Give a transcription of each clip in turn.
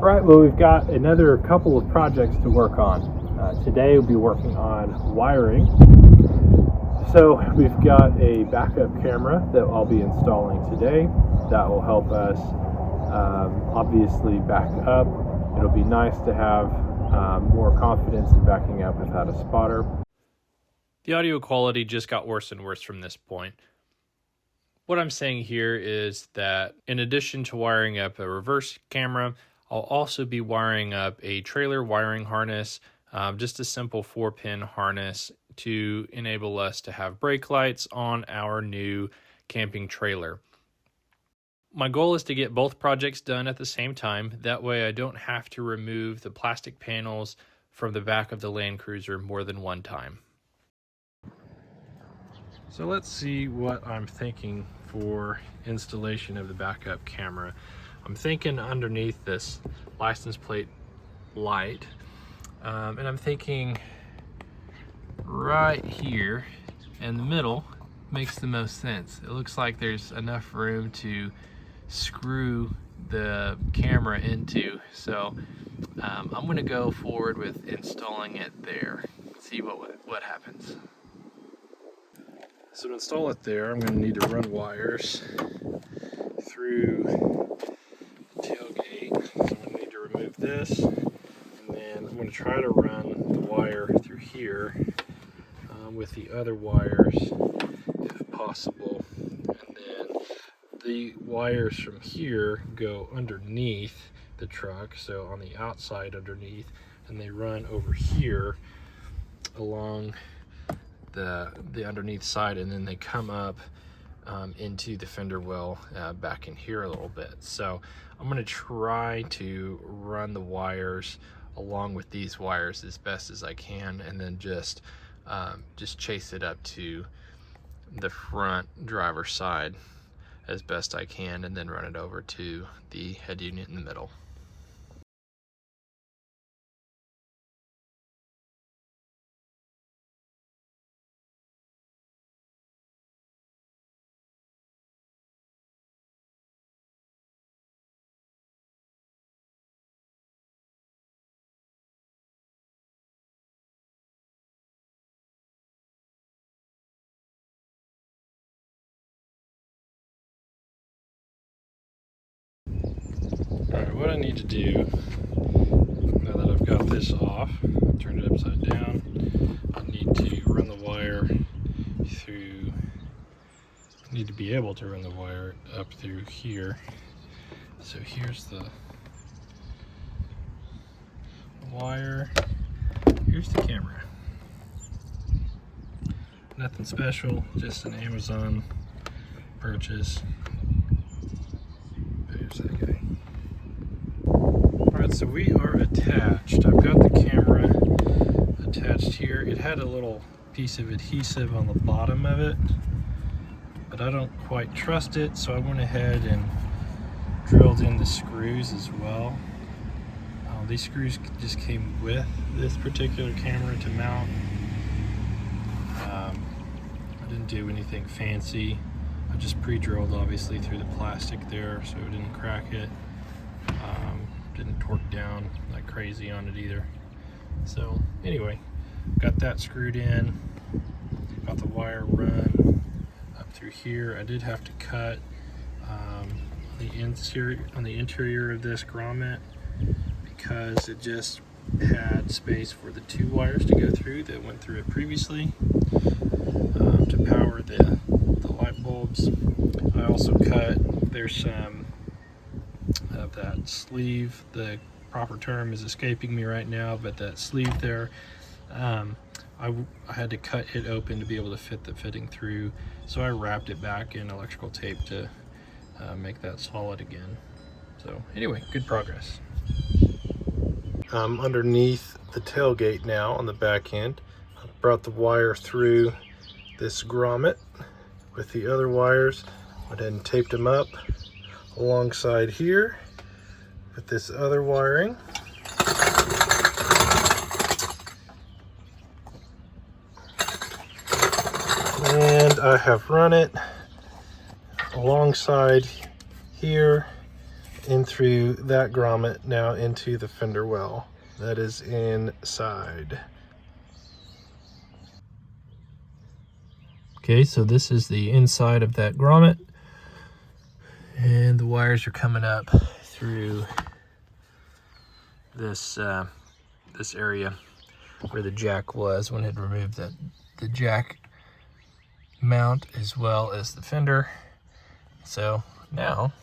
All right, well, we've got another couple of projects to work on. Today we'll be working on wiring. So we've got a backup camera that I'll be installing today that will help us obviously back up. It'll be nice to have more confidence in backing up without a spotter. The audio quality just got worse and worse from this point. What I'm saying here is that in addition to wiring up a reverse camera, I'll also be wiring up a trailer wiring harness, just a simple 4-pin harness to enable us to have brake lights on our new camping trailer. My goal is to get both projects done at the same time. That way I don't have to remove the plastic panels from the back of the Land Cruiser more than one time. So let's see what I'm thinking for installation of the backup camera. I'm thinking underneath this license plate light, and I'm thinking right here in the middle makes the most sense. It looks like there's enough room to screw the camera into, so I'm going to go forward with installing it there. See what happens. So to install it there, I'm going to need to run wires through the tailgate. So I'm going to need to remove this, and then I'm going to try to run the wire through here with the other wires if possible. And then the wires from here go underneath the truck, so on the outside underneath, and they run over here along the underneath side, and then they come up into the fender well back in here a little bit. So I'm going to try to run the wires along with these wires as best as I can, and then just chase it up to the front driver's side as best I can, and then run it over to the head unit in the middle. Alright, what I need to do, now that I've got this off, turn it upside down, I need to run the wire through, I need to be able to run the wire up through here. So here's the wire, here's the camera. Nothing special, just an Amazon purchase. There's that guy. Alright, so we are attached. I've got the camera attached here. It had a little piece of adhesive on the bottom of it, but I don't quite trust it, so I went ahead and drilled in the screws as well. These screws just came with this particular camera to mount. I didn't do anything fancy. I just pre-drilled obviously through the plastic there so it didn't crack it. Didn't torque down like crazy on it either. So anyway, got that screwed in, got the wire run up through here. I did have to cut the interior of this grommet because it just had space for the 2 wires to go through that went through it previously to power the light bulbs. I also cut, there's some of that sleeve, the proper term is escaping me right now, but that sleeve there, I had to cut it open to be able to fit the fitting through, so I wrapped it back in electrical tape to make that solid again. So anyway, good progress. Underneath the tailgate now on the back end, I brought the wire through this grommet with the other wires. Went ahead and taped them up alongside here with this other wiring. And I have run it alongside here in through that grommet, now into the fender well that is inside. Okay, so this is the inside of that grommet, and the wires are coming up through this this area where the jack was when it removed the jack mount as well as the fender. So now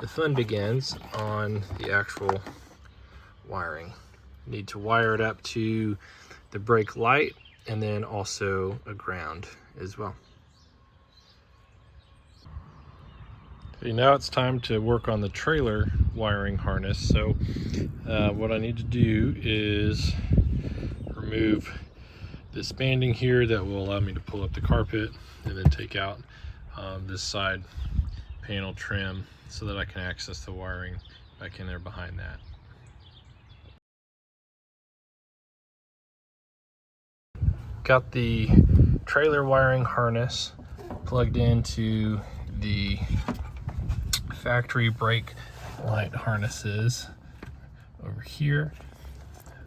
the fun begins on the actual wiring. You need to wire it up to the brake light and then also a ground as well. Okay, now it's time to work on the trailer wiring harness. So what I need to do is remove this banding here that will allow me to pull up the carpet, and then take out this side panel trim so that I can access the wiring back in there behind that. Got the trailer wiring harness plugged into the factory brake light harnesses over here.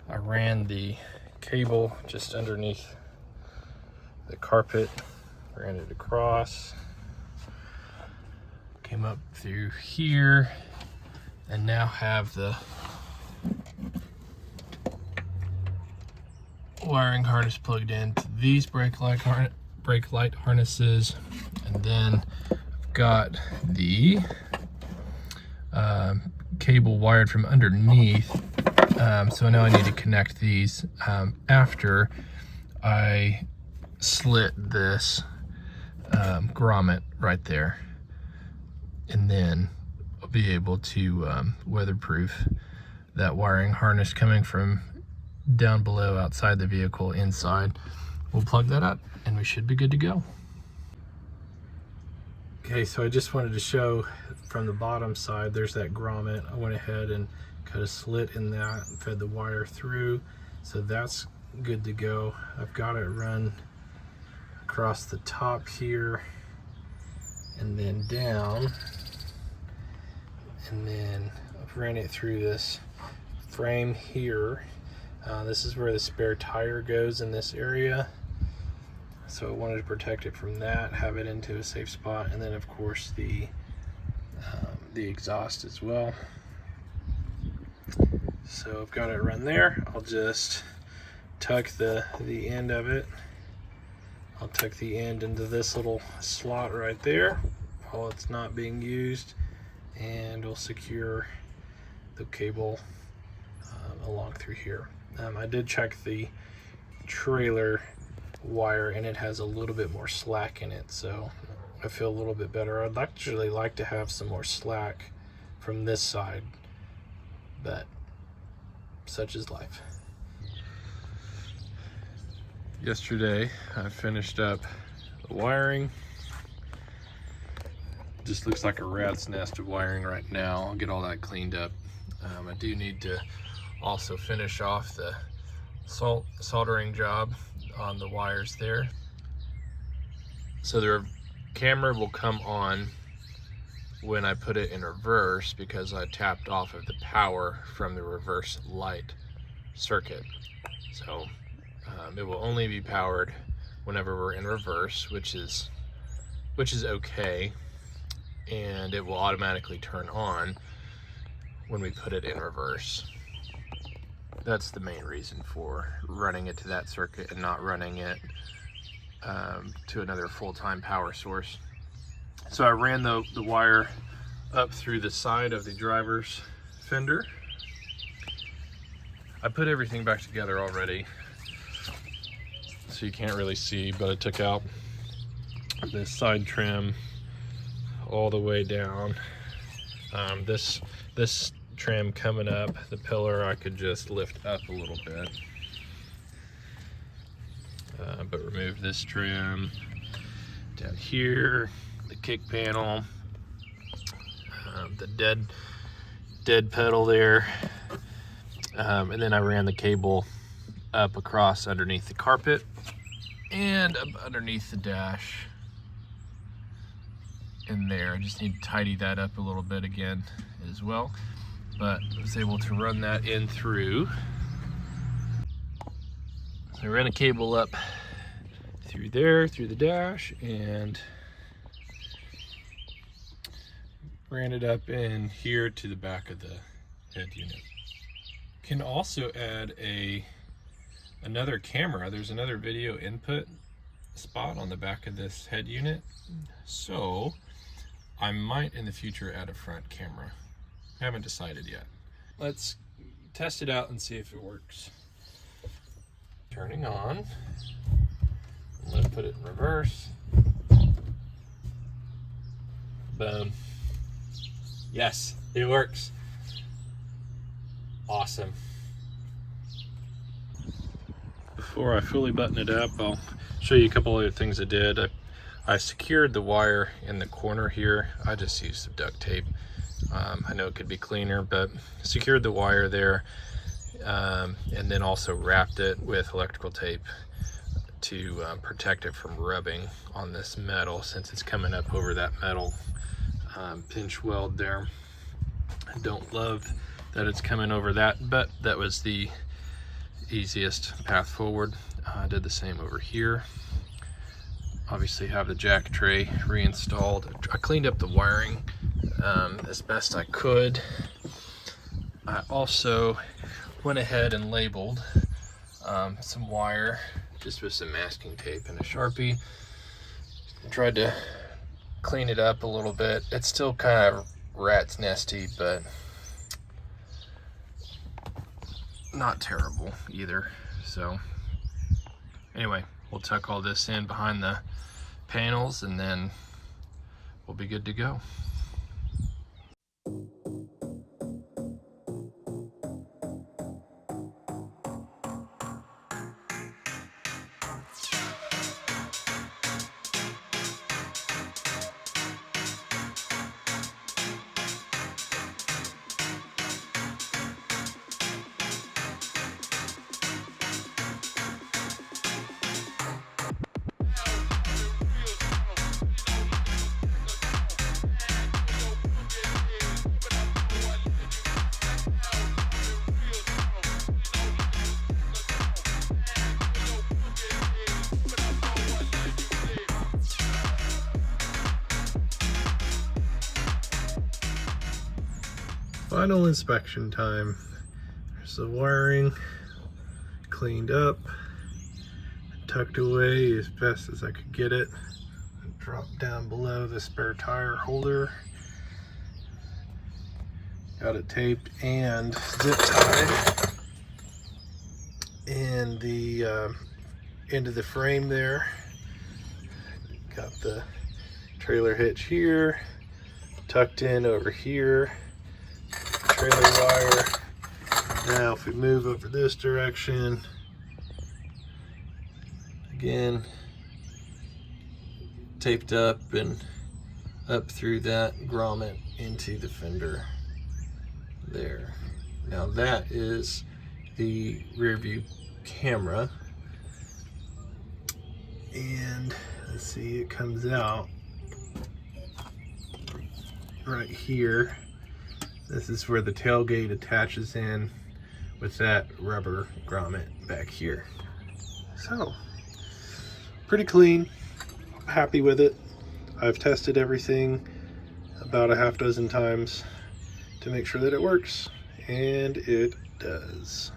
I ran the cable just underneath the carpet, ran it across, came up through here, and now have the wiring harness plugged into these brake light harnesses, and then I've got the cable wired from underneath. So now I need to connect these after I slit this grommet right there, and then I'll be able to weatherproof that wiring harness coming from down below outside the vehicle inside. We'll plug that up and we should be good to go. Okay, so I just wanted to show from the bottom side, there's that grommet. I went ahead and cut a slit in that and fed the wire through, so that's good to go. I've got it run across the top here and then down, and then I've ran it through this frame here. This is where the spare tire goes in this area, so I wanted to protect it from that, have it into a safe spot, and then of course the exhaust as well. So I've got it run there. I'll just tuck the end of it. I'll tuck the end into this little slot right there while it's not being used, and we'll secure the cable along through here. I did check the trailer wire and it has a little bit more slack in it, so I feel a little bit better. I'd actually like to have some more slack from this side, but such is life. Yesterday I finished up the wiring. Just looks like a rat's nest of wiring right now. I'll get all that cleaned up. I do need to also finish off the soldering job on the wires there. So the camera will come on when I put it in reverse, because I tapped off of the power from the reverse light circuit. So it will only be powered whenever we're in reverse, which is okay, and it will automatically turn on when we put it in reverse. That's the main reason for running it to that circuit and not running it to another full-time power source. So I ran the wire up through the side of the driver's fender. I put everything back together already, so you can't really see, but I took out this side trim all the way down. This trim coming up the pillar I could just lift up a little bit, but remove this trim down here, the kick panel, the dead pedal there, and then I ran the cable up across underneath the carpet and up underneath the dash, in there. I just need to tidy that up a little bit again as well, but I was able to run that in through. So I ran a cable up through there, through the dash, and ran it up in here to the back of the head unit. Can also add another camera. There's another video input spot on the back of this head unit, so I might in the future add a front camera. I haven't decided yet. Let's test it out and see if it works. Turning on. I'm gonna put it in reverse. Boom. Yes, it works. Awesome. Before I fully button it up, I'll show you a couple other things I did. I secured the wire in the corner here. I just used some duct tape. I know it could be cleaner, but secured the wire there, and then also wrapped it with electrical tape to protect it from rubbing on this metal, since it's coming up over that metal pinch weld there. I don't love that it's coming over that, but that was the easiest path forward. I did the same over here. Obviously have the jack tray reinstalled. I cleaned up the wiring as best I could. I also went ahead and labeled some wire just with some masking tape and a Sharpie. Tried to clean it up a little bit. It's still kind of rat's nesty, but not terrible either. So anyway, we'll tuck all this in behind the panels and then we'll be good to go. Final inspection time. There's the wiring cleaned up, tucked away as best as I could get it. Dropped down below the spare tire holder. Got it taped and zip tied. And the end of the frame there. Got the trailer hitch here, tucked in over here. Trailer wire. Now if we move over this direction, again taped up and up through that grommet into the fender there. Now that is the rear view camera, and let's see, it comes out right here. This is where the tailgate attaches in with that rubber grommet back here. So, pretty clean, happy with it. I've tested everything about a half dozen times to make sure that it works, and it does.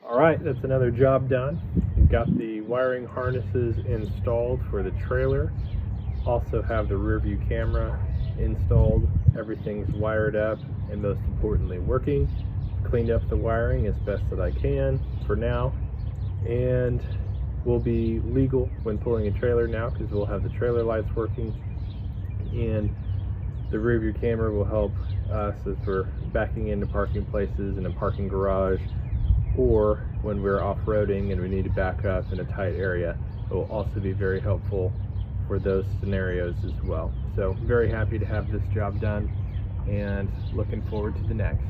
All right, that's another job done. We've got the wiring harnesses installed for the trailer. Also have the rear view camera installed. Everything's wired up and most importantly working. Cleaned up the wiring as best that I can for now. And we'll be legal when pulling a trailer now because we'll have the trailer lights working. And the rear view camera will help us as we're backing into parking places in a parking garage, or when we're off-roading and we need to back up in a tight area, it will also be very helpful for those scenarios as well. So very happy to have this job done and looking forward to the next.